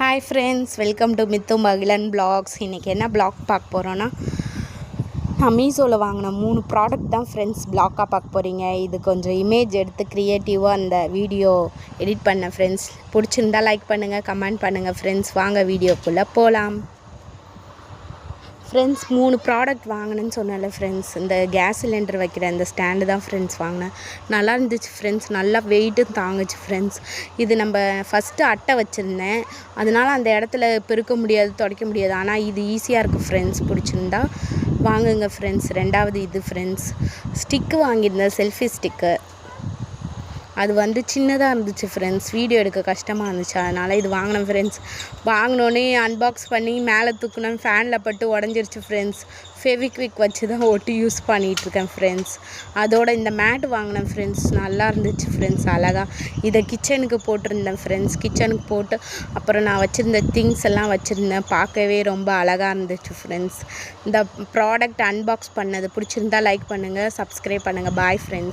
Hi friends, welcome to Mithu Magizhan blogs. இன்றைக்கி என்ன black பார்க்க போகிறோன்னா, நான் மீஷோவில் வாங்கின 3 ப்ராடக்ட் தான் ஃப்ரெண்ட்ஸ் பிளாக்காக பார்க்க போகிறீங்க. இது கொஞ்சம் இமேஜ் எடுத்து க்ரியேட்டிவாக அந்த வீடியோ எடிட் பண்ணேன் ஃப்ரெண்ட்ஸ். பிடிச்சிருந்தா லைக் பண்ணுங்கள், கமெண்ட் பண்ணுங்கள் ஃப்ரெண்ட்ஸ். வாங்க வீடியோக்குள்ளே போகலாம். ஃப்ரெண்ட்ஸ் 3 ப்ராடக்ட் வாங்கினேன்னு சொன்னேன்ல ஃப்ரெண்ட்ஸ். இந்த கேஸ் சிலிண்டர் வைக்கிற இந்த ஸ்டாண்டு தான் ஃப்ரெண்ட்ஸ் வாங்கினேன். நல்லா இருந்துச்சு ஃப்ரெண்ட்ஸ், நல்லா வெயிட்டும் தாங்குச்சு ஃப்ரெண்ட்ஸ். இது நம்ம ஃபஸ்ட்டு அட்டை வச்சுருந்தேன், அதனால் அந்த இடத்துல பெருக்க முடியாது, துடைக்க முடியாது. ஆனால் இது ஈஸியாக இருக்குது ஃப்ரெண்ட்ஸ். பிடிச்சிருந்தா வாங்குங்க ஃப்ரெண்ட்ஸ். ரெண்டாவது இது ஃப்ரெண்ட்ஸ், ஸ்டிக்கு வாங்கியிருந்தேன், செல்ஃபி ஸ்டிக்கு. அது சின்னதாக இருந்துச்சு ஃப்ரெண்ட்ஸ், வீடியோ எடுக்க கஷ்டமாக இருந்துச்சு, அதனால் இது வாங்கினேன் ஃப்ரெண்ட்ஸ். வாங்கினோன்னே அன்பாக்ஸ் பண்ணி மேலே தூக்குனேன், ஃபேனில் பட்டு உடஞ்சிருச்சு ஃப்ரெண்ட்ஸ். ஃபெவிக்விக் வச்சு தான் ஒட்டி யூஸ் பண்ணிகிட்ருக்கேன் ஃப்ரெண்ட்ஸ். அதோட இந்த மேட் வாங்கினேன் ஃப்ரெண்ட்ஸ், நல்லா இருந்துச்சு ஃப்ரெண்ட்ஸ், அழகாக. இதை கிச்சனுக்கு போட்டிருந்தேன் ஃப்ரெண்ட்ஸ். கிச்சனுக்கு போட்டு அப்புறம் நான் வச்சுருந்த திங்ஸ் எல்லாம் வச்சுருந்தேன், பார்க்கவே ரொம்ப அழகாக இருந்துச்சு ஃப்ரெண்ட்ஸ். இந்த ப்ராடக்ட் அன்பாக்ஸ் பண்ணது பிடிச்சிருந்தா லைக் பண்ணுங்கள், சப்ஸ்கிரைப் பண்ணுங்கள். Bye friends.